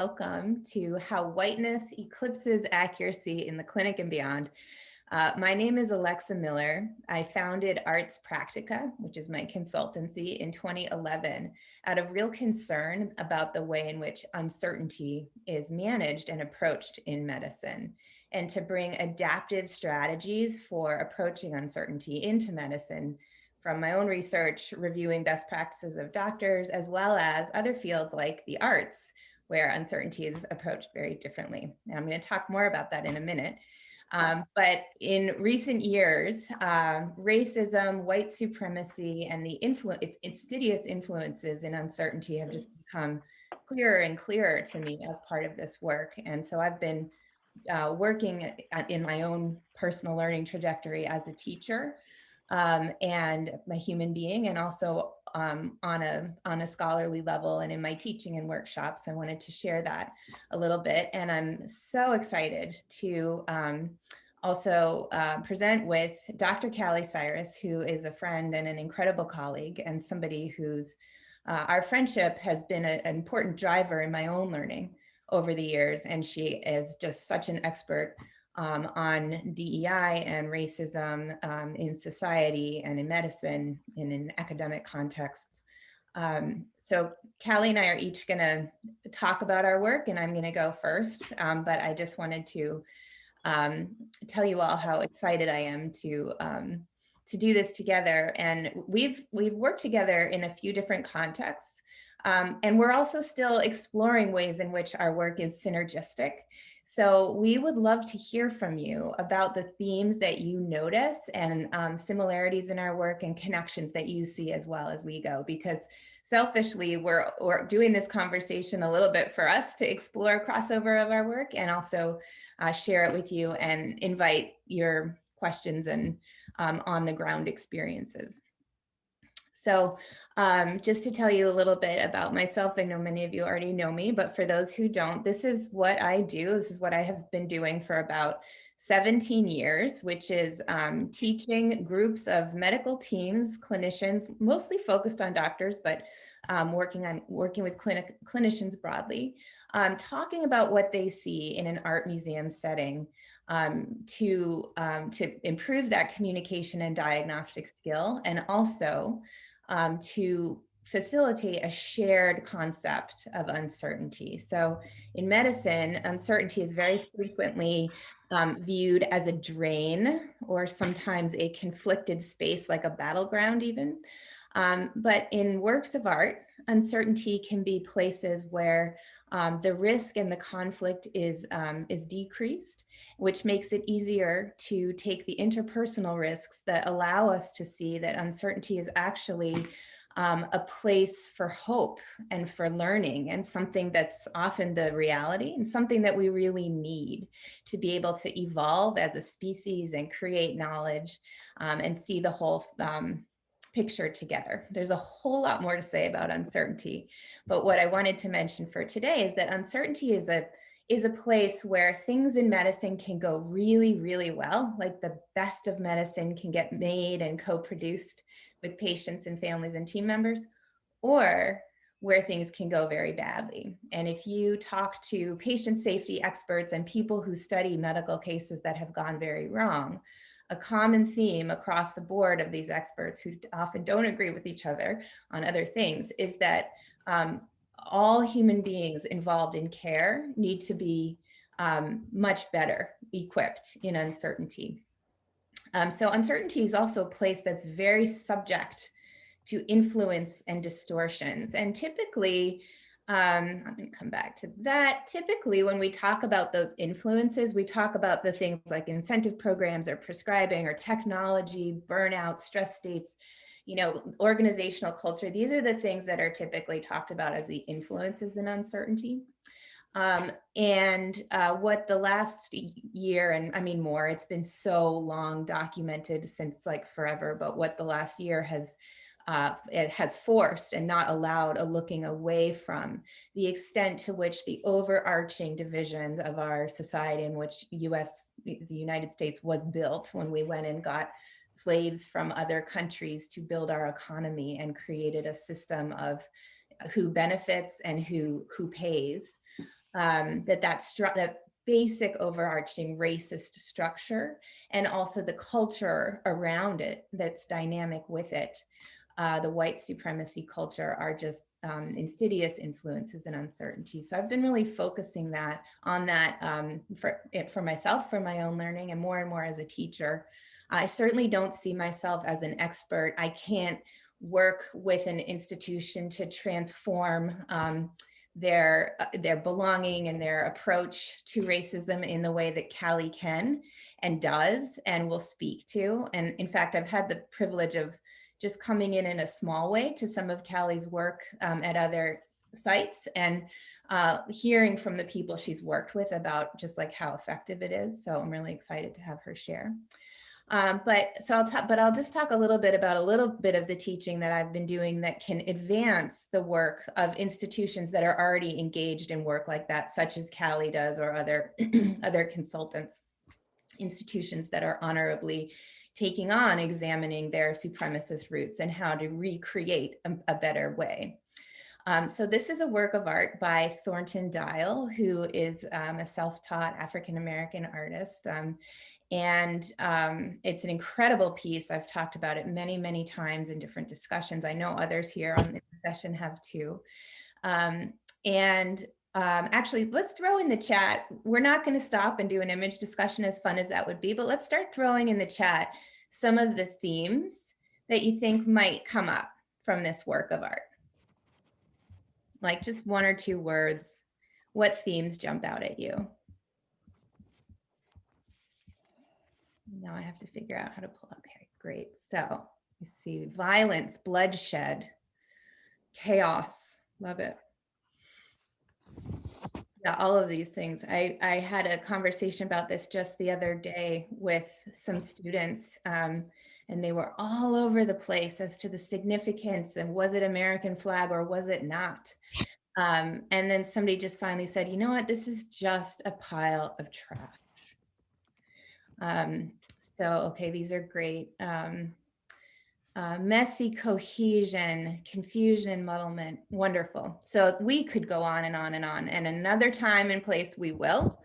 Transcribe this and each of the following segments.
Welcome to How Whiteness Eclipses Accuracy in the Clinic and Beyond. My name is Alexa Miller. I founded Arts Practica, which is my consultancy, in 2011 out of real concern about the way in which uncertainty is managed and approached in medicine, and to bring adaptive strategies for approaching uncertainty into medicine from my own research, reviewing best practices of doctors, as well as other fields like the arts, where uncertainty is approached very differently. And I'm going to talk more about that in a minute. But in recent years, racism, white supremacy, and its insidious influences in uncertainty have just become clearer and clearer to me as part of this work. And so I've been working in my own personal learning trajectory as a teacher and a human being, and also on a scholarly level and in my teaching and workshops. I wanted to share that a little bit. And I'm so excited to also present with Dr. Callie Cyrus, who is a friend and an incredible colleague, and somebody whose our friendship has been an important driver in my own learning over the years. And she is just such an expert on DEI and racism in society and in medicine and in academic contexts. So Callie and I are each going to talk about our work, and I'm going to go first. But I just wanted to tell you all how excited I am to do this together. And we've worked together in a few different contexts. And we're also still exploring ways in which our work is synergistic. So we would love to hear from you about the themes that you notice and similarities in our work and connections that you see as well as we go, because selfishly, we're doing this conversation a little bit for us to explore crossover of our work and also share it with you and invite your questions and on the ground experiences. So just to tell you a little bit about myself, I know many of you already know me, but for those who don't, this is what I do. This is what I have been doing for about 17 years, which is teaching groups of medical teams, clinicians, mostly focused on doctors, but working with clinicians broadly, talking about what they see in an art museum setting to improve that communication and diagnostic skill, and also to facilitate a shared concept of uncertainty. So in medicine, uncertainty is very frequently viewed as a drain or sometimes a conflicted space, like a battleground even. But in works of art, uncertainty can be places where the risk and the conflict is decreased, which makes it easier to take the interpersonal risks that allow us to see that uncertainty is actually a place for hope and for learning, and something that's often the reality and something that we really need to be able to evolve as a species and create knowledge and see the whole picture together. There's a whole lot more to say about uncertainty, but what I wanted to mention for today is that uncertainty is a place where things in medicine can go really, really well, like the best of medicine can get made and co-produced with patients and families and team members, or where things can go very badly. And if you talk to patient safety experts and people who study medical cases that have gone very wrong, a common theme across the board of these experts, who often don't agree with each other on other things, is that all human beings involved in care need to be much better equipped in uncertainty. So uncertainty is also a place that's very subject to influence and distortions. And typically, I'm going to come back to that. Typically, when we talk about those influences, we talk about the things like incentive programs or prescribing or technology, burnout, stress states, organizational culture. These are the things that are typically talked about as the influences in uncertainty. What the last year, and I mean more, it's been so long documented since like forever, but what the last year it has forced and not allowed a looking away from the extent to which the overarching divisions of our society, in which the United States was built when we went and got slaves from other countries to build our economy and created a system of who benefits and who pays. that basic overarching racist structure, and also the culture around it that's dynamic with it, the white supremacy culture, are just insidious influences and uncertainty. So I've been really focusing on that for myself, for my own learning, and more as a teacher. I certainly don't see myself as an expert. I can't work with an institution to transform their belonging and their approach to racism in the way that Callie can and does and will speak to. And in fact, I've had the privilege of just coming in a small way to some of Callie's work at other sites, and hearing from the people she's worked with about just like how effective it is. So I'm really excited to have her share. But I'll just talk a little bit about a little bit of the teaching that I've been doing that can advance the work of institutions that are already engaged in work like that, such as Callie does, or other other consultants, institutions that are honorably taking on examining their supremacist roots and how to recreate a better way. So this is a work of art by Thornton Dial, who is a self-taught African-American artist. And it's an incredible piece. I've talked about it many, many times in different discussions. I know others here on this session have too. Actually, let's throw in the chat. We're not going to stop and do an image discussion, as fun as that would be, but let's start throwing in the chat some of the themes that you think might come up from this work of art. Like just one or two words. What themes jump out at you? Now I have to figure out how to pull. Okay, great. So you see violence, bloodshed, chaos. Love it. Yeah, all of these things. I had a conversation about this just the other day with some students, and they were all over the place as to the significance and was it American flag or was it not? And then somebody just finally said, you know what, this is just a pile of trash. So, okay, these are great. Messy cohesion, confusion, muddlement, wonderful. So we could go on and on and on, and another time and place we will.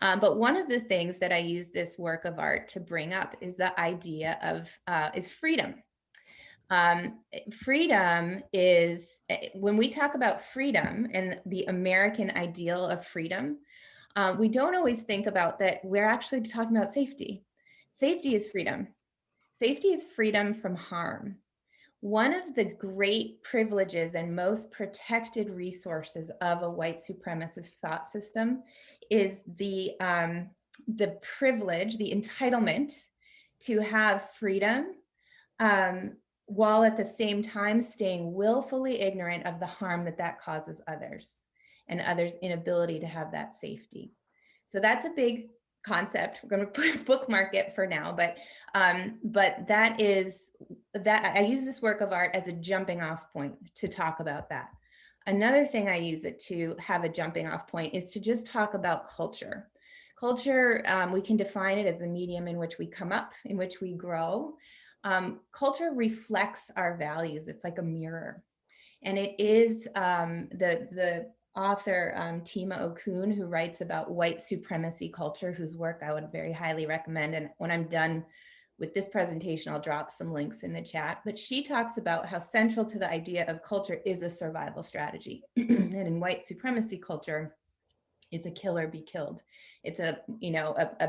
But one of the things that I use this work of art to bring up is the idea of is freedom. Freedom is, when we talk about freedom and the American ideal of freedom, we don't always think about that we're actually talking about safety. Safety is freedom. Safety is freedom from harm. One of the great privileges and most protected resources of a white supremacist thought system is the privilege, the entitlement to have freedom, while at the same time staying willfully ignorant of the harm that causes others and others' inability to have that safety. So that's a big concept. We're going to bookmark it for now, but that I use this work of art as a jumping off point to talk about that. Another thing I use it to have a jumping off point is to just talk about culture. Culture, we can define it as the medium in which we come up, in which we grow. Culture reflects our values. It's like a mirror. And it is the author, Tima Okun, who writes about white supremacy culture, whose work I would very highly recommend. And when I'm done with this presentation, I'll drop some links in the chat. But she talks about how central to the idea of culture is a survival strategy. And in white supremacy culture, it's a kill or be killed. It's a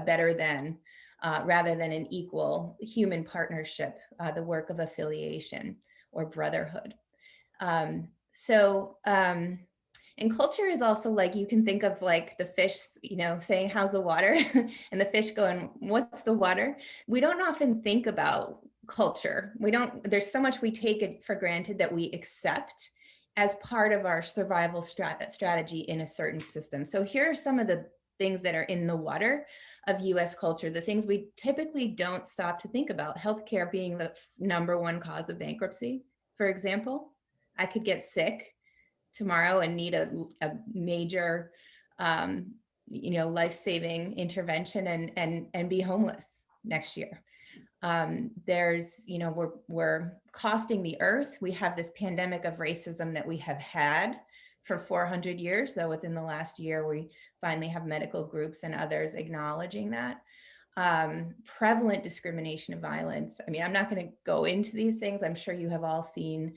better than, rather than an equal human partnership, the work of affiliation or brotherhood. And culture is also like, you can think of like the fish, saying, how's the water? And the fish going, what's the water? We don't often think about culture. There's so much we take it for granted that we accept as part of our survival strategy in a certain system. So here are some of the things that are in the water of US culture, the things we typically don't stop to think about. Healthcare being the #1 cause of bankruptcy, for example. I could get sick tomorrow and need a major, life-saving intervention and be homeless next year. We're costing the earth. We have this pandemic of racism that we have had for 400 years, though within the last year, we finally have medical groups and others acknowledging that. Prevalent discrimination and violence. I mean, I'm not going to go into these things. I'm sure you have all seen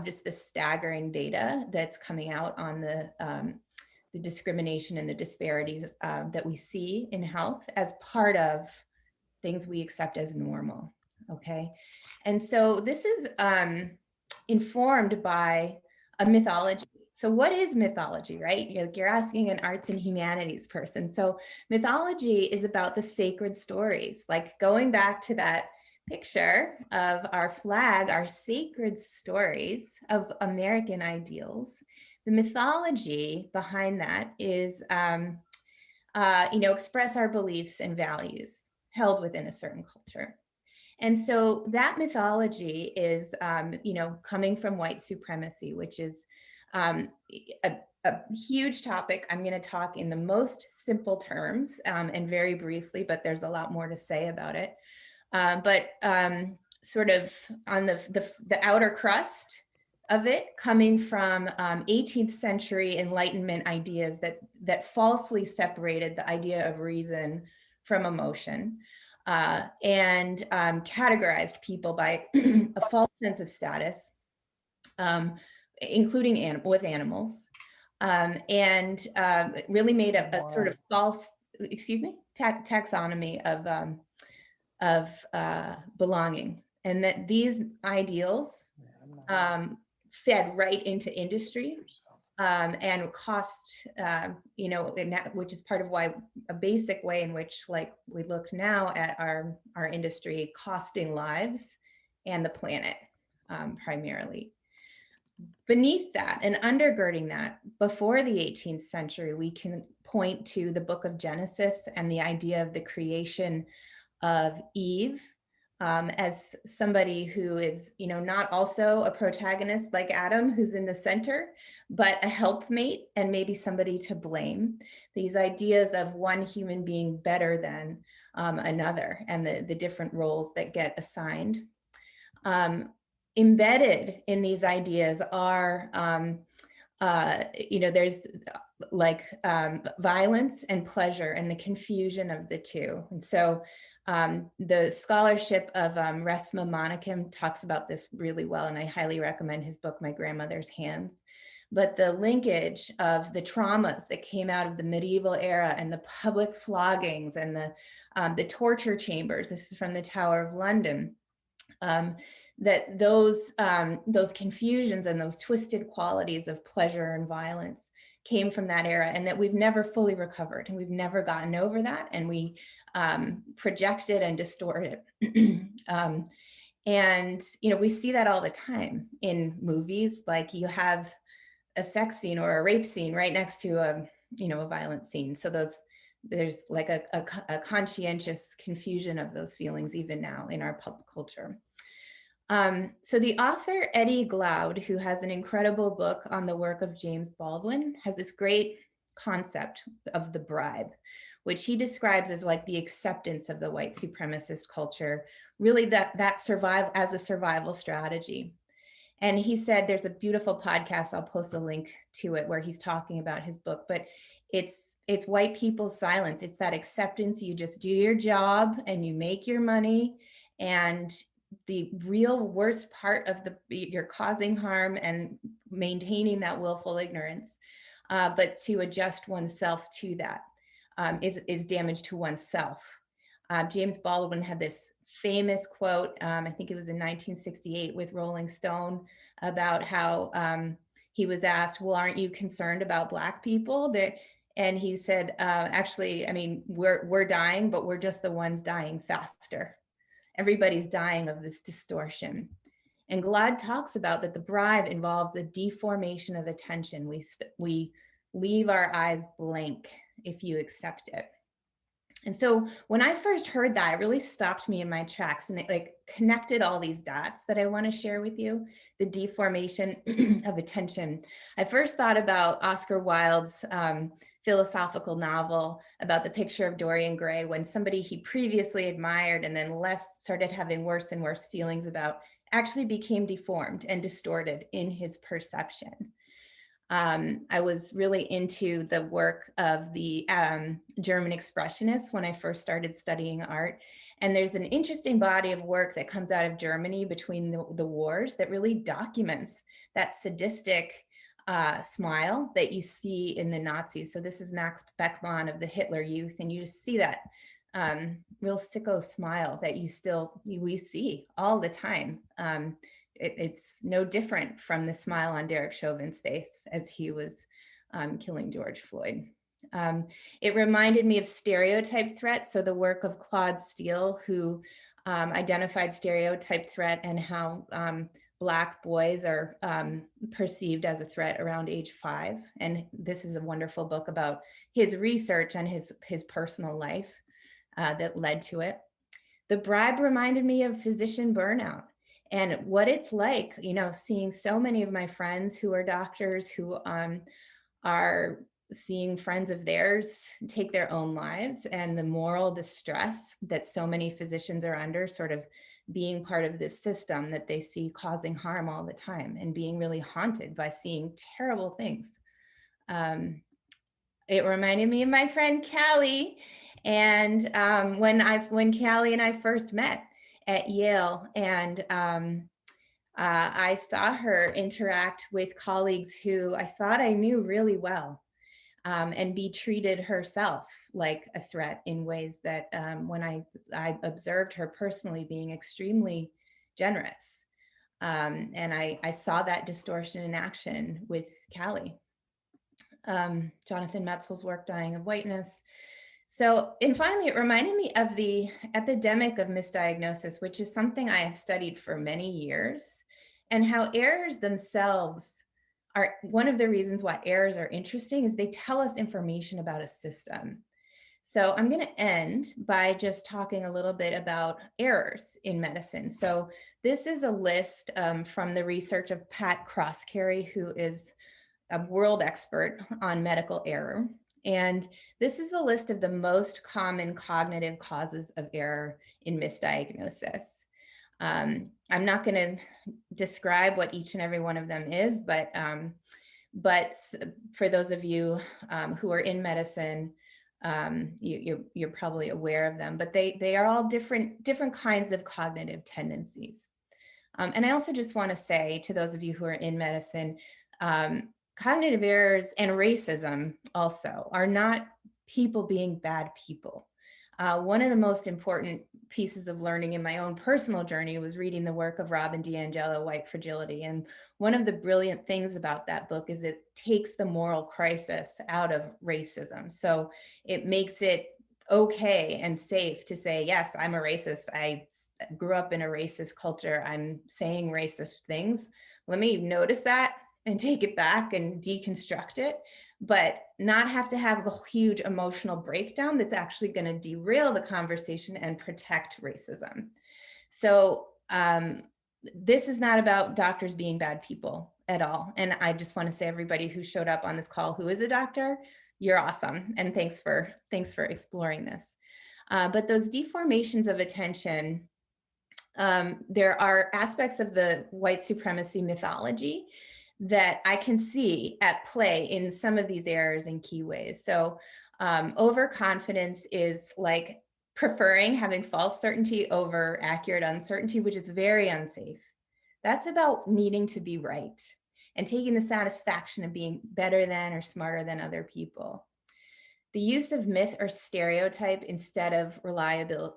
just the staggering data that's coming out on the discrimination and the disparities that we see in health as part of things we accept as normal. Okay. And so this is informed by a mythology. So what is mythology, right? You're asking an arts and humanities person. So mythology is about the sacred stories, like going back to that picture of our flag, our sacred stories of American ideals. The mythology behind that is, express our beliefs and values held within a certain culture. And so that mythology is, coming from white supremacy, which is a, a huge topic. I'm going to talk in the most simple terms and very briefly, but there's a lot more to say about it. But sort of on the outer crust of it, coming from 18th century Enlightenment ideas that falsely separated the idea of reason from emotion. And categorized people by a false sense of status, including with animals, and really made a sort of false, taxonomy of belonging, and that these ideals fed right into industry. And cost, which is part of why a basic way in which, like, we look now at our industry costing lives and the planet, primarily. Beneath that and undergirding that, before the 18th century, we can point to the book of Genesis and the idea of the creation of Eve, as somebody who is, not also a protagonist like Adam, who's in the center, but a helpmate and maybe somebody to blame. These ideas of one human being better than another, and the different roles that get assigned. Embedded in these ideas are, there's like violence and pleasure and the confusion of the two. And so the scholarship of Resmaa Menakem talks about this really well, and I highly recommend his book, My Grandmother's Hands. But the linkage of the traumas that came out of the medieval era and the public floggings and the torture chambers, this is from the Tower of London, that those confusions and those twisted qualities of pleasure and violence came from that era, and that we've never fully recovered, and we've never gotten over that, and we project it and distort it. And we see that all the time in movies. Like, you have a sex scene or a rape scene right next to a violent scene. So there's like a conscientious confusion of those feelings even now in our pop culture. So the author, Eddie Glaude, who has an incredible book on the work of James Baldwin, has this great concept of the bribe, which he describes as like the acceptance of the white supremacist culture, really that survive as a survival strategy. And he said, there's a beautiful podcast, I'll post a link to it, where he's talking about his book, but it's white people's silence. It's that acceptance. You just do your job and you make your money, and the real worst part of you're causing harm and maintaining that willful ignorance, but to adjust oneself to that is damage to oneself. James Baldwin had this famous quote, I think it was in 1968 with Rolling Stone, about how he was asked, well, aren't you concerned about Black people? And he said, actually, I mean, we're dying, but we're just the ones dying faster. Everybody's dying of this distortion. And Glaude talks about that the bribe involves a deformation of attention. We leave our eyes blank if you accept it. And so when I first heard that, it really stopped me in my tracks, and it like connected all these dots that I want to share with you, the deformation of attention. I first thought about Oscar Wilde's philosophical novel about the picture of Dorian Gray, when somebody he previously admired and then started having worse and worse feelings about actually became deformed and distorted in his perception. I was really into the work of the German Expressionists when I first started studying art. And there's an interesting body of work that comes out of Germany between the wars that really documents that sadistic smile that you see in the Nazis. So this is Max Beckmann of the Hitler Youth, and you just see that real sicko smile that we see all the time. It's no different from the smile on Derek Chauvin's face as he was killing George Floyd. It reminded me of stereotype threat. So the work of Claude Steele, who identified stereotype threat and how Black boys are perceived as a threat around age 5. And this is a wonderful book about his research and his personal life that led to it. The Bribe reminded me of physician burnout and what it's like, seeing so many of my friends who are doctors who are seeing friends of theirs take their own lives, and the moral distress that so many physicians are under, sort of being part of this system that they see causing harm all the time and being really haunted by seeing terrible things. It reminded me of my friend Callie, and when Callie and I first met at Yale, and I saw her interact with colleagues who I thought I knew really well, and be treated herself like a threat in ways that when I observed her personally being extremely generous. And I saw that distortion in action with Callie. Jonathan Metzl's work, Dying of Whiteness. So, and finally, it reminded me of the epidemic of misdiagnosis, which is something I have studied for many years, and how errors themselves are one of the reasons why errors are interesting is they tell us information about a system. So I'm going to end by just talking a little bit about errors in medicine. So this is a list from the research of Pat Crosscarry, who is a world expert on medical error. And this is the list of the most common cognitive causes of error in misdiagnosis. I'm not going to describe what each and every one of them is, but for those of you who are in medicine, you're probably aware of them. But they are all different kinds of cognitive tendencies. And I also just want to say to those of you who are in medicine, cognitive errors and racism also are not people being bad people. One of the most important pieces of learning in my own personal journey was reading the work of Robin DiAngelo, White Fragility. And one of the brilliant things about that book is it takes the moral crisis out of racism. So it makes it okay and safe to say, yes, I'm a racist. I grew up in a racist culture. I'm saying racist things. Let me notice that and take it back and deconstruct it, but not have to have a huge emotional breakdown that's actually going to derail the conversation and protect racism. So this is not about doctors being bad people at all. And I just want to say, everybody who showed up on this call who is a doctor, you're awesome. And thanks for exploring this. But those deformations of attention, there are aspects of the white supremacy mythology that I can see at play in some of these errors in key ways. So overconfidence is like preferring having false certainty over accurate uncertainty, which is very unsafe. That's about needing to be right and taking the satisfaction of being better than or smarter than other people. The use of myth or stereotype instead of reliable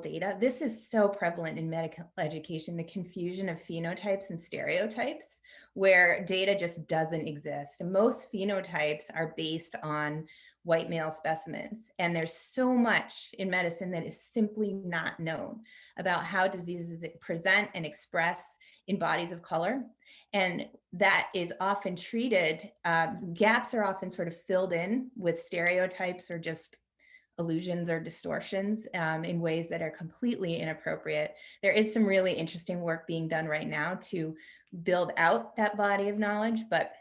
data. This is so prevalent in medical education, the confusion of phenotypes and stereotypes, where data just doesn't exist. And most phenotypes are based on white male specimens. And there's so much in medicine that is simply not known about how diseases present and express in bodies of color. And that is often treated, gaps are often sort of filled in with stereotypes or just illusions or distortions in ways that are completely inappropriate. There is some really interesting work being done right now to build out that body of knowledge, but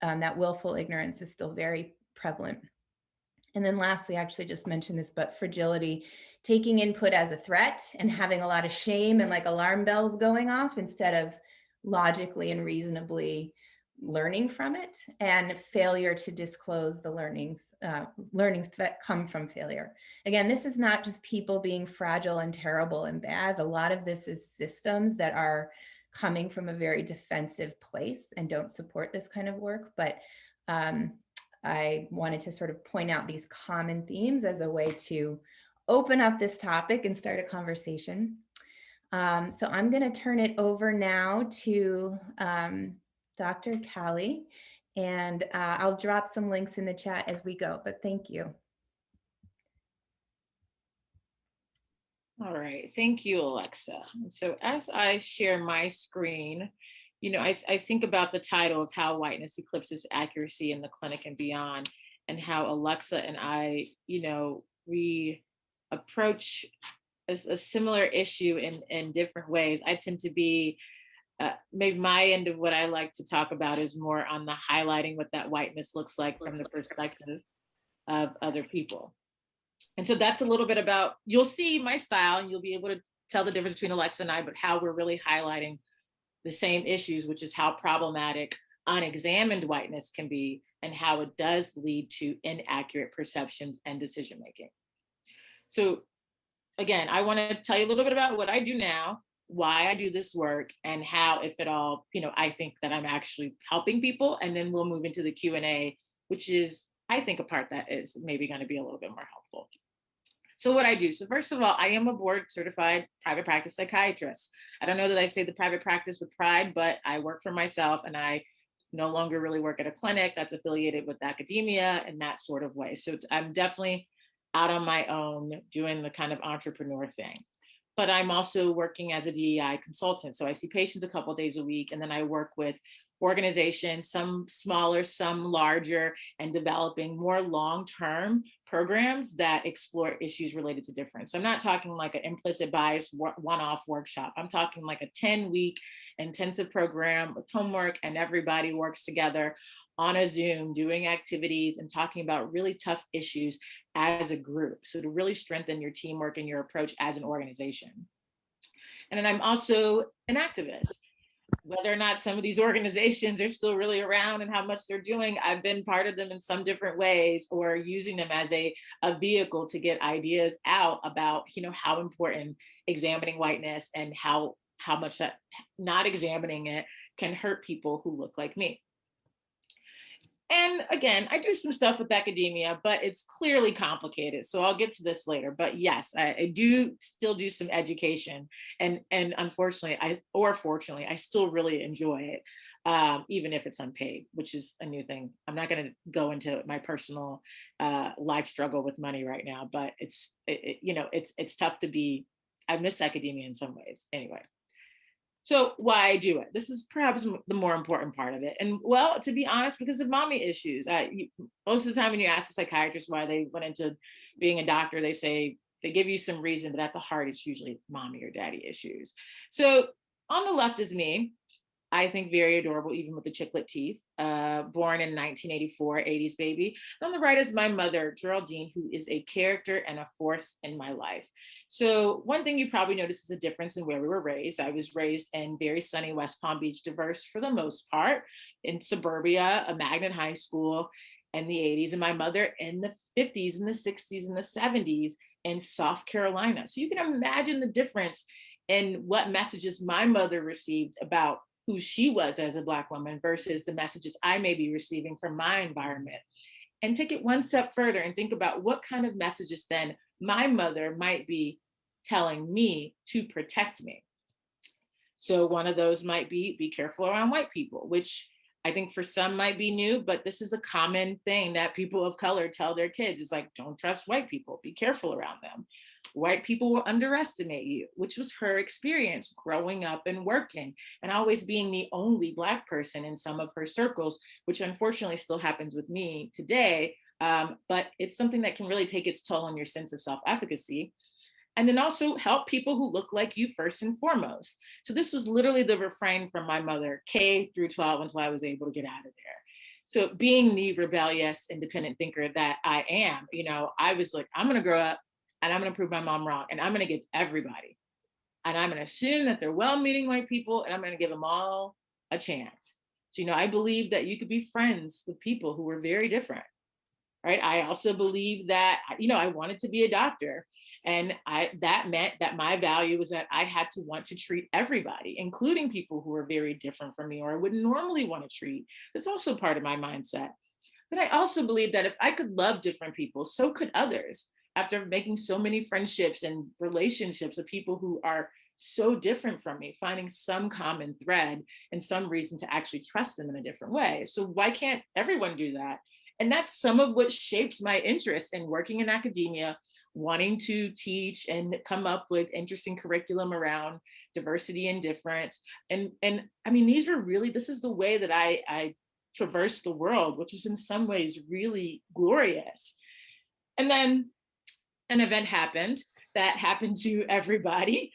that willful ignorance is still very prevalent. And then lastly, I actually just mentioned this, but fragility, taking input as a threat and having a lot of shame and like alarm bells going off instead of logically and reasonably learning from it, and failure to disclose the learnings that come from failure. Again, this is not just people being fragile and terrible and bad. A lot of this is systems that are coming from a very defensive place and don't support this kind of work. But I wanted to sort of point out these common themes as a way to open up this topic and start a conversation. So I'm going to turn it over now to Dr. Callie, and I'll drop some links in the chat as we go, but thank you. All right, thank you, Alexa. And so as I share my screen, I think about the title of How Whiteness Eclipses Accuracy in the Clinic and Beyond, and how Alexa and I, we approach a similar issue in different ways. I tend to be, maybe my end of what I like to talk about is more on the highlighting what that whiteness looks like from the perspective of other people. And so that's a little bit about, you'll see my style and you'll be able to tell the difference between Alexa and I, but how we're really highlighting the same issues, which is how problematic unexamined whiteness can be and how it does lead to inaccurate perceptions and decision-making. So again, I want to tell you a little bit about what I do now, why I do this work, and how, if at all, I think that I'm actually helping people. And then we'll move into the Q&A, which is, I think, a part that is maybe going to be a little bit more helpful. So what I do, so first of all, I am a board certified private practice psychiatrist. I don't know that I say the private practice with pride, but I work for myself and I no longer really work at a clinic that's affiliated with academia in that sort of way. So I'm definitely out on my own doing the kind of entrepreneur thing. But I'm also working as a DEI consultant. So I see patients a couple of days a week, and then I work with organizations, some smaller, some larger, and developing more long-term programs that explore issues related to difference. So I'm not talking like an implicit bias one-off workshop. I'm talking like a 10-week intensive program with homework, and everybody works together on a Zoom doing activities and talking about really tough issues as a group. So to really strengthen your teamwork and your approach as an organization. And then I'm also an activist. Whether or not some of these organizations are still really around and how much they're doing, I've been part of them in some different ways, or using them as a vehicle to get ideas out about, how important examining whiteness and how much that not examining it can hurt people who look like me. And again, I do some stuff with academia, but it's clearly complicated. So I'll get to this later. But yes, I do still do some education. And unfortunately, fortunately, I still really enjoy it, even if it's unpaid, which is a new thing. I'm not going to go into my personal life struggle with money right now, but it's tough to be, I miss academia in some ways anyway. So why I do it. This is perhaps the more important part of it. And well, to be honest, because of mommy issues. Most of the time when you ask a psychiatrist why they went into being a doctor, they say, they give you some reason, but at the heart, it's usually mommy or daddy issues. So on the left is me. I think very adorable, even with the chiclet teeth, born in 1984, 80s baby. And on the right is my mother, Geraldine, who is a character and a force in my life. So one thing you probably notice is a difference in where we were raised. I was raised in very sunny West Palm Beach, diverse for the most part, in suburbia, a magnet high school in the 80s, and my mother in the 50s and the 60s and the 70s in South Carolina. So you can imagine the difference in what messages my mother received about who she was as a Black woman versus the messages I may be receiving from my environment. And take it one step further and think about what kind of messages then my mother might be telling me to protect me. So one of those might be careful around white people, which I think for some might be new, but this is a common thing that people of color tell their kids. It's like, don't trust white people, be careful around them. White people will underestimate you, which was her experience growing up and working and always being the only Black person in some of her circles, which unfortunately still happens with me today. But it's something that can really take its toll on your sense of self-efficacy. And then also help people who look like you first and foremost. So this was literally the refrain from my mother, K through 12, until I was able to get out of there. So being the rebellious, independent thinker that I am, I was like, I'm going to grow up and I'm going to prove my mom wrong. And I'm going to give everybody. And I'm going to assume that they're well-meaning white people and I'm going to give them all a chance. So, I believe that you could be friends with people who were very different. Right. I also believe that, I wanted to be a doctor. And that meant that my value was that I had to want to treat everybody, including people who were very different from me or I wouldn't normally want to treat. That's also part of my mindset. But I also believe that if I could love different people, so could others. After making so many friendships and relationships with people who are so different from me, finding some common thread and some reason to actually trust them in a different way. So why can't everyone do that? And that's some of what shaped my interest in working in academia, wanting to teach and come up with interesting curriculum around diversity and difference. And I mean, this is the way that I traversed the world, which is in some ways really glorious. And then an event happened that happened to everybody,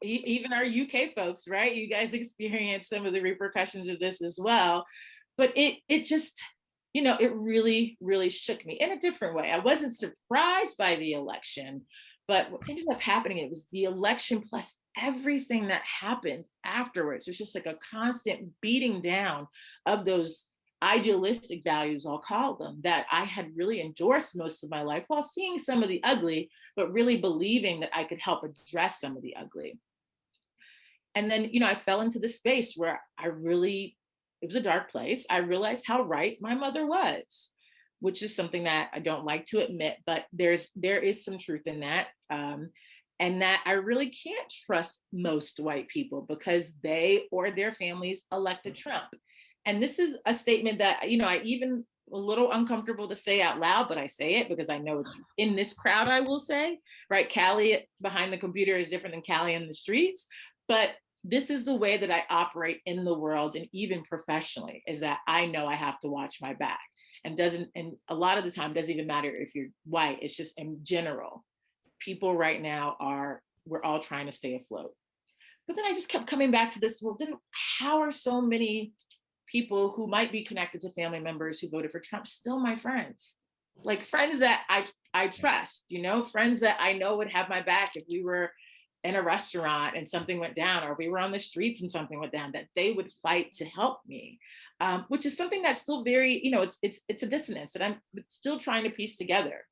even our UK folks, right? You guys experienced some of the repercussions of this as well. But it just, it really, really shook me in a different way. I wasn't surprised by the election, but what ended up happening, it was the election plus everything that happened afterwards. There's just like a constant beating down of those idealistic values, I'll call them, that I had really endorsed most of my life while seeing some of the ugly, but really believing that I could help address some of the ugly. And then, I fell into this space where it was a dark place. I realized how right my mother was, which is something that I don't like to admit, but there is some truth in that. And that I really can't trust most white people because they or their families elected Trump. And this is a statement that, I even a little uncomfortable to say out loud, but I say it because I know it's in this crowd, I will say, right? Callie behind the computer is different than Callie in the streets. But this is the way that I operate in the world and even professionally, is that I know I have to watch my back. And a lot of the time doesn't even matter if you're white, it's just in general. People right now we're all trying to stay afloat. But then I just kept coming back to this, well, then how are so many people who might be connected to family members who voted for Trump still my friends? Like friends that I trust, friends that I know would have my back if we were in a restaurant and something went down, or we were on the streets and something went down, that they would fight to help me, which is something that's still very, it's a dissonance that I'm still trying to piece together.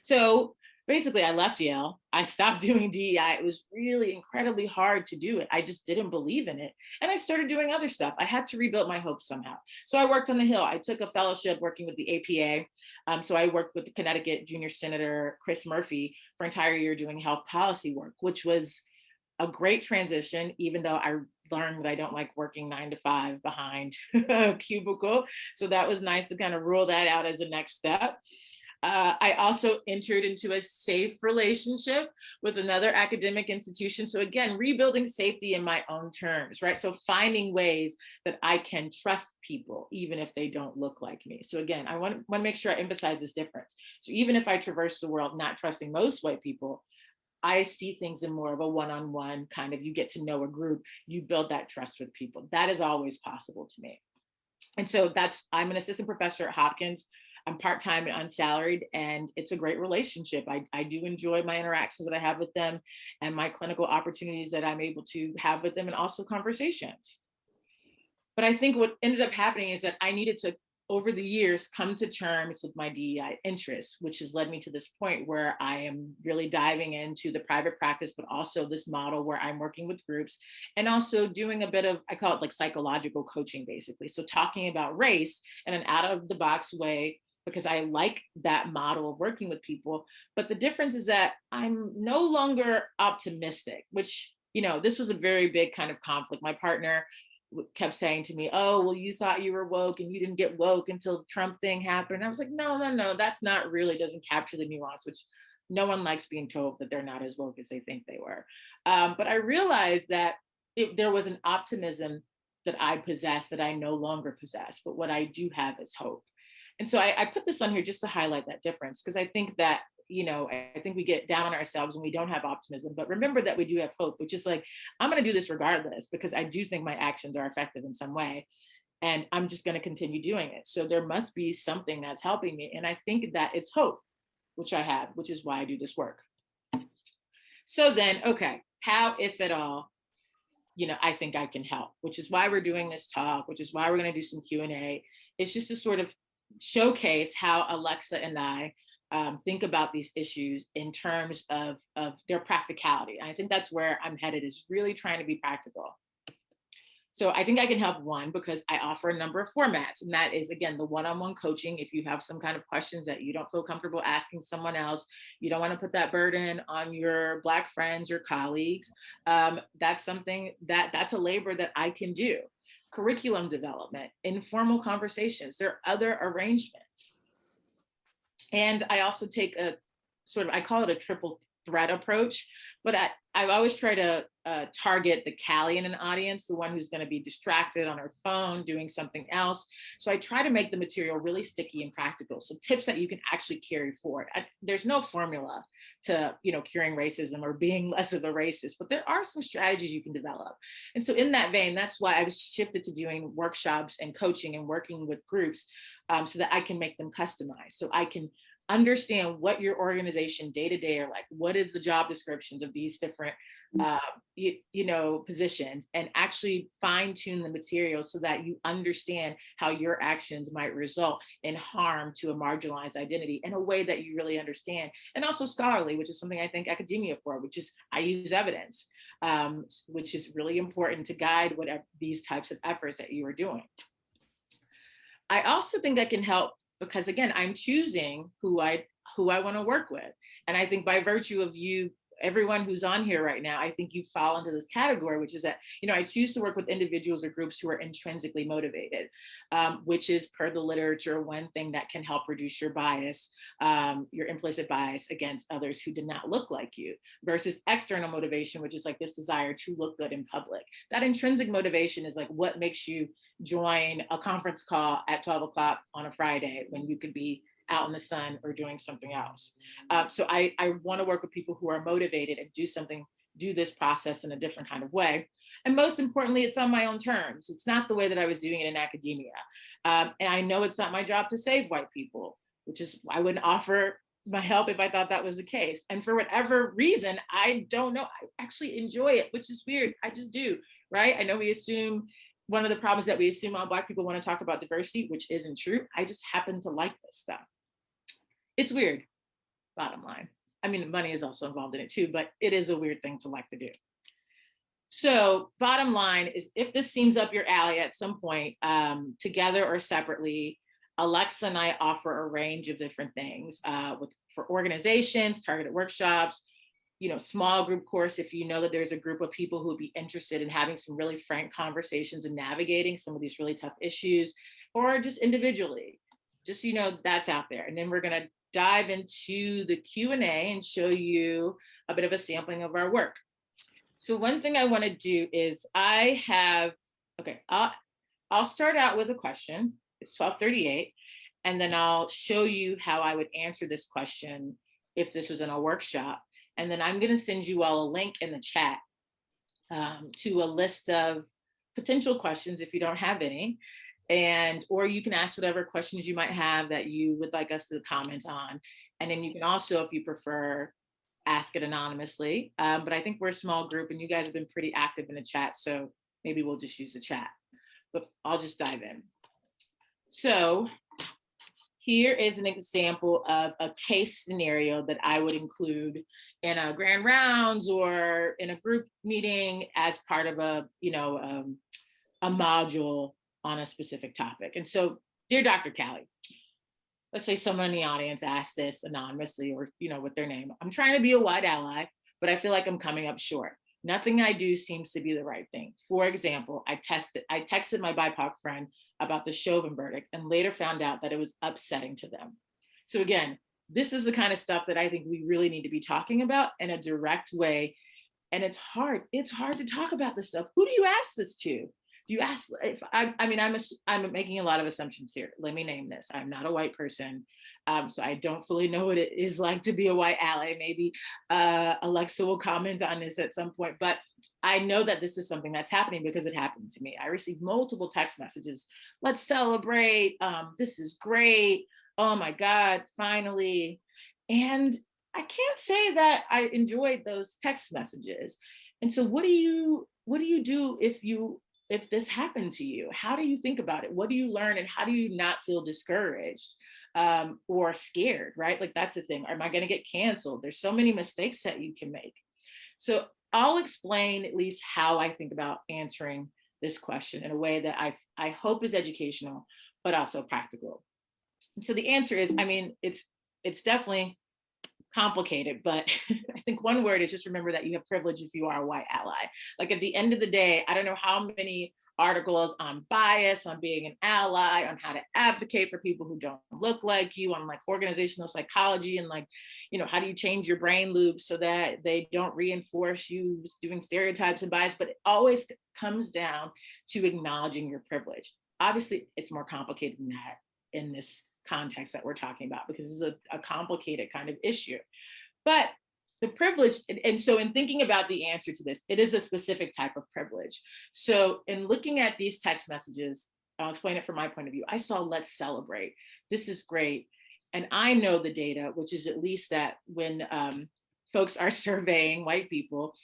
So basically I left Yale. I stopped doing DEI. It was really incredibly hard to do it. I just didn't believe in it. And I started doing other stuff. I had to rebuild my hopes somehow. So I worked on the Hill. I took a fellowship working with the APA. So I worked with the Connecticut Junior Senator Chris Murphy for an entire year doing health policy work, which was a great transition, even though I learned that I don't like working 9 to 5 behind a cubicle. So that was nice to kind of rule that out as a next step. I also entered into a safe relationship with another academic institution. So again, rebuilding safety in my own terms, right? So finding ways that I can trust people, even if they don't look like me. So again, I want to make sure I emphasize this difference. So even if I traverse the world not trusting most white people, I see things in more of a one-on-one kind of, you get to know a group, you build that trust with people. That is always possible to me. And so I'm an assistant professor at Hopkins. I'm part-time and unsalaried, and it's a great relationship. I do enjoy my interactions that I have with them and my clinical opportunities that I'm able to have with them, and also conversations. But I think what ended up happening is that I needed to, over the years, come to terms with my DEI interests, which has led me to this point where I am really diving into the private practice, but also this model where I'm working with groups and also doing a bit of, I call it like psychological coaching, basically. So talking about race in an out of the box way, because I like that model of working with people. But the difference is that I'm no longer optimistic, which, this was a very big kind of conflict. My partner kept saying to me, oh, well, you thought you were woke and you didn't get woke until the Trump thing happened. And I was like, no, that's not really, doesn't capture the nuance, which no one likes being told that they're not as woke as they think they were. But I realized that there was an optimism that I possess that I no longer possess, but what I do have is hope. And so I put this on here just to highlight that difference, because I think that, I think we get down on ourselves when we don't have optimism, but remember that we do have hope, which is like, I'm going to do this regardless, because I do think my actions are effective in some way, and I'm just going to continue doing it. So there must be something that's helping me. And I think that it's hope, which I have, which is why I do this work. So then, okay, how, if at all, I think I can help, which is why we're doing this talk, which is why we're going to do some Q&A. It's just to sort of showcase how Alexa and I think about these issues in terms of their practicality. And I think that's where I'm headed, is really trying to be practical. So I think I can help, one, because I offer a number of formats. And that is, again, the one-on-one coaching. If you have some kind of questions that you don't feel comfortable asking someone else, you don't want to put that burden on your Black friends or colleagues, that's something that's a labor that I can do. Curriculum development, informal conversations, there are other arrangements. And I also take a sort of, I call it a triple threat approach, but I always try to target the Callie in an audience, the one who's going to be distracted on her phone doing something else. So I try to make the material really sticky and practical. So tips that you can actually carry forward. There's no formula to, curing racism or being less of a racist, but there are some strategies you can develop. And so in that vein, that's why I was shifted to doing workshops and coaching and working with groups, so that I can make them customized. So I can understand what your organization day to day are like. What is the job descriptions of these different positions, and actually fine tune the material so that you understand how your actions might result in harm to a marginalized identity in a way that you really understand. And also scholarly, which is something I thank academia for, which is I use evidence, which is really important to guide whatever these types of efforts that you are doing. I also think that can help because, again, I'm choosing who I want to work with. And I think by virtue of you, everyone who's on here right now, I think you fall into this category, which is that, I choose to work with individuals or groups who are intrinsically motivated, which is, per the literature, one thing that can help reduce your bias, your implicit bias against others who did not look like you, versus external motivation, which is like this desire to look good in public. That intrinsic motivation is like what makes you join a conference call at 12 o'clock on a Friday when you could be out in the sun or doing something else. So I want to work with people who are motivated and do this process in a different kind of way. And most importantly, it's on my own terms. It's not the way that I was doing it in academia. And I know it's not my job to save white people, which is I wouldn't offer my help if I thought that was the case. And for whatever reason, I don't know, I actually enjoy it, which is weird. I just do, right? I know we assume one of the problems that we assume all Black people want to talk about diversity, which isn't true. I just happen to like this stuff. It's weird, bottom line. I mean, money is also involved in it too, but it is a weird thing to like to do. So bottom line is, if this seems up your alley at some point, together or separately, Alexa and I offer a range of different things for organizations, targeted workshops, small group course, if you know that there's a group of people who would be interested in having some really frank conversations and navigating some of these really tough issues, or just individually, just, that's out there. And then we're going to dive into the Q&A and show you a bit of a sampling of our work. So one thing I want to do is I'll start out with a question. It's 12:38. And then I'll show you how I would answer this question if this was in a workshop. And then I'm going to send you all a link in the chat to a list of potential questions if you don't have any. Or you can ask whatever questions you might have that you would like us to comment on. And then you can also, if you prefer, ask it anonymously. But I think we're a small group and you guys have been pretty active in the chat. So maybe we'll just use the chat, but I'll just dive in. So here is an example of a case scenario that I would include in a grand rounds or in a group meeting as part of a module on a specific topic. And so, dear Dr. Callie, let's say someone in the audience asked this anonymously or, with their name. I'm trying to be a white ally, but I feel like I'm coming up short. Nothing I do seems to be the right thing. For example, I texted my BIPOC friend about the Chauvin verdict and later found out that it was upsetting to them. So again, this is the kind of stuff that I think we really need to be talking about in a direct way. And it's hard to talk about this stuff. Who do you ask this to? Do you ask, I'm making a lot of assumptions here. Let me name this. I'm not a white person. So I don't fully know what it is like to be a white ally. Maybe Alexa will comment on this at some point, but I know that this is something that's happening because it happened to me. I received multiple text messages. Let's celebrate. This is great. Oh my God, finally. And I can't say that I enjoyed those text messages. And so what do you what do you do if this happened to you? How do you think about it? What do you learn, and how do you not feel discouraged or scared, right? Like, that's the thing. Am I going to get canceled? There's so many mistakes that you can make. So I'll explain at least how I think about answering this question in a way that I hope is educational, but also practical. So the answer is, I mean, it's definitely complicated, but I think one word is just remember that you have privilege if you are a white ally. Like, at the end of the day, I don't know how many articles on bias, on being an ally, on how to advocate for people who don't look like you, on like organizational psychology, and like, you know, how do you change your brain loops so that they don't reinforce you doing stereotypes and bias, but it always comes down to acknowledging your privilege. Obviously, it's more complicated than that in this context that we're talking about, because this is a complicated kind of issue. But the privilege, and so in thinking about the answer to this, it is a specific type of privilege. So in looking at these text messages, I'll explain it from my point of view. I saw "let's celebrate." This is great. And I know the data, which is at least that when folks are surveying white people,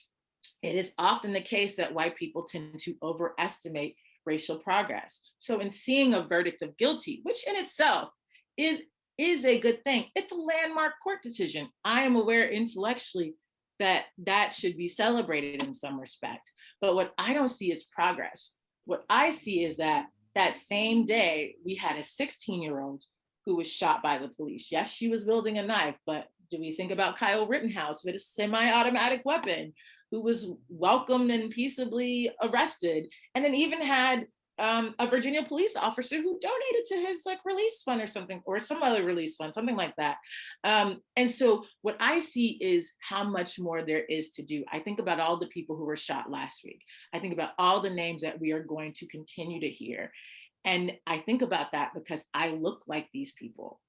it is often the case that white people tend to overestimate racial progress. So in seeing a verdict of guilty, which in itself is a good thing, it's a landmark court decision. I am aware intellectually that that should be celebrated in some respect. But what I don't see is progress. What I see is that that same day we had a 16-year-old who was shot by the police. Yes, she was wielding a knife, but do we think about Kyle Rittenhouse with a semi-automatic weapon, who was welcomed and peaceably arrested, and then even had a Virginia police officer who donated to his like release fund or something, or some other release fund, something like that. And so what I see is how much more there is to do. I think about all the people who were shot last week. I think about all the names that we are going to continue to hear. And I think about that because I look like these people.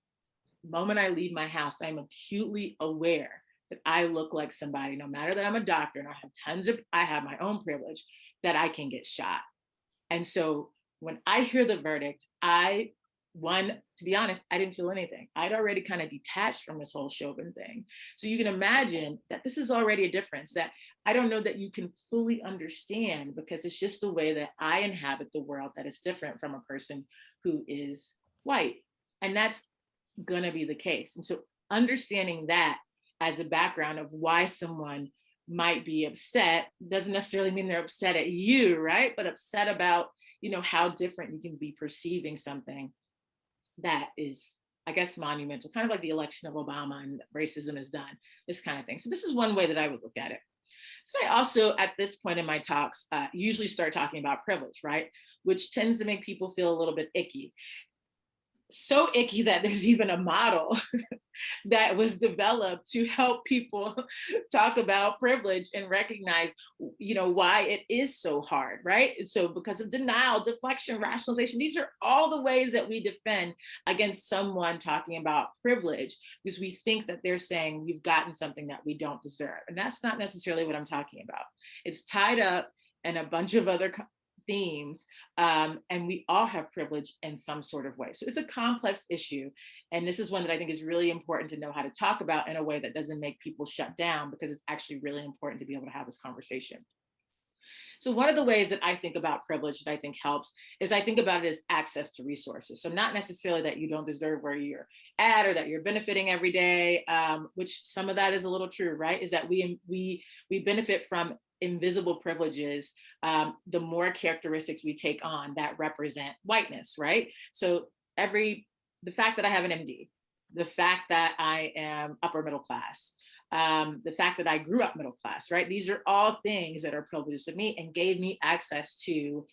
The moment I leave my house, I'm acutely aware that I look like somebody, no matter that I'm a doctor and I have my own privilege, that I can get shot. And so when I hear the verdict, to be honest, I didn't feel anything. I'd already kind of detached from this whole Chauvin thing. So you can imagine that this is already a difference that I don't know that you can fully understand, because it's just the way that I inhabit the world that is different from a person who is white. And that's going to be the case. And so understanding that as a background of why someone might be upset doesn't necessarily mean they're upset at you, right? But upset about, how different you can be perceiving something that is, I guess, monumental, kind of like the election of Obama and racism is done, this kind of thing. So this is one way that I would look at it. So I also, at this point in my talks, usually start talking about privilege, right? Which tends to make people feel a little bit icky. So icky that there's even a model that was developed to help people talk about privilege and recognize, why it is so hard, right? So because of denial, deflection, rationalization, these are all the ways that we defend against someone talking about privilege, because we think that they're saying we've gotten something that we don't deserve. And that's not necessarily what I'm talking about. It's tied up in a bunch of other themes, and we all have privilege in some sort of way. So it's a complex issue, and this is one that I think is really important to know how to talk about in a way that doesn't make people shut down, because it's actually really important to be able to have this conversation. So one of the ways that I think about privilege that I think helps is I think about it as access to resources. So not necessarily that you don't deserve where you're at or that you're benefiting every day, which some of that is a little true, right? Is that we benefit from invisible privileges, the more characteristics we take on that represent whiteness, right? So the fact that I have an MD, the fact that I am upper middle class, the fact that I grew up middle class, right? These are all things that are privileges to me and gave me access to,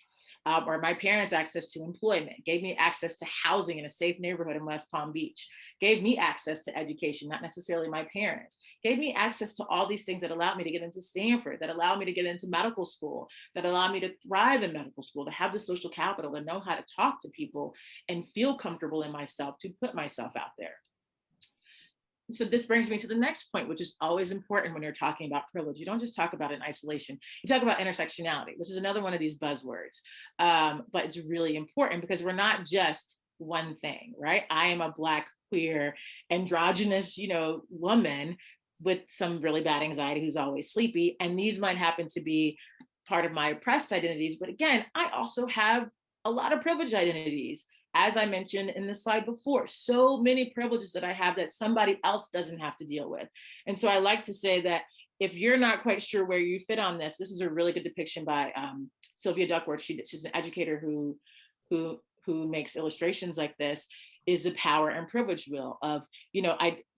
or my parents access to employment, gave me access to housing in a safe neighborhood in West Palm Beach, gave me access to education, not necessarily my parents, gave me access to all these things that allowed me to get into Stanford, that allowed me to get into medical school, that allowed me to thrive in medical school, to have the social capital and know how to talk to people and feel comfortable in myself, to put myself out there. So this brings me to the next point, which is always important when you're talking about privilege. You don't just talk about it in isolation. You talk about intersectionality, which is another one of these buzzwords. But it's really important because we're not just one thing, right? I am a Black, queer, androgynous, woman with some really bad anxiety who's always sleepy. And these might happen to be part of my oppressed identities. But again, I also have a lot of privileged identities. As I mentioned in the slide before, so many privileges that I have that somebody else doesn't have to deal with. And so I like to say that if you're not quite sure where you fit on this, this is a really good depiction by Sylvia Duckworth. She's an educator who makes illustrations like this, is the power and privilege wheel of,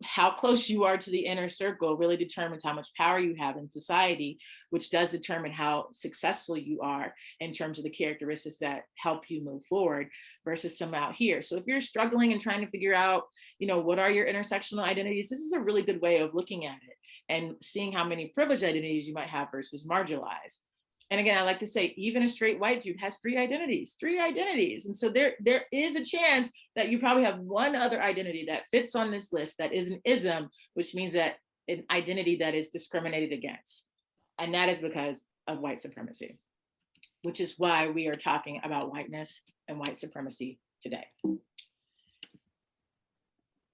how close you are to the inner circle really determines how much power you have in society, which does determine how successful you are in terms of the characteristics that help you move forward versus some out here. So if you're struggling and trying to figure out, what are your intersectional identities, this is a really good way of looking at it and seeing how many privileged identities you might have versus marginalized. And again, I like to say, even a straight white dude has three identities. And so there is a chance that you probably have one other identity that fits on this list that is an ism, which means that an identity that is discriminated against. And that is because of white supremacy, which is why we are talking about whiteness and white supremacy today.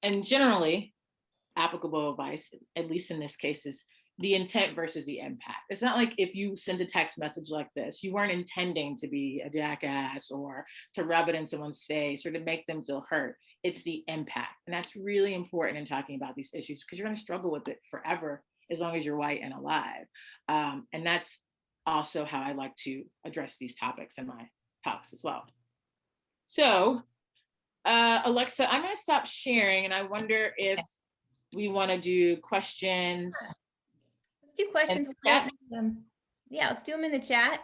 And generally, applicable advice, at least in this case, is the intent versus the impact. It's not like if you send a text message like this, you weren't intending to be a jackass or to rub it in someone's face or to make them feel hurt. It's the impact. And that's really important in talking about these issues because you're going to struggle with it forever as long as you're white and alive. And that's also how I like to address these topics in my talks as well. So, Alexa, I'm going to stop sharing and I wonder if we want to do questions. Let's do questions. Yeah, let's do them in the chat.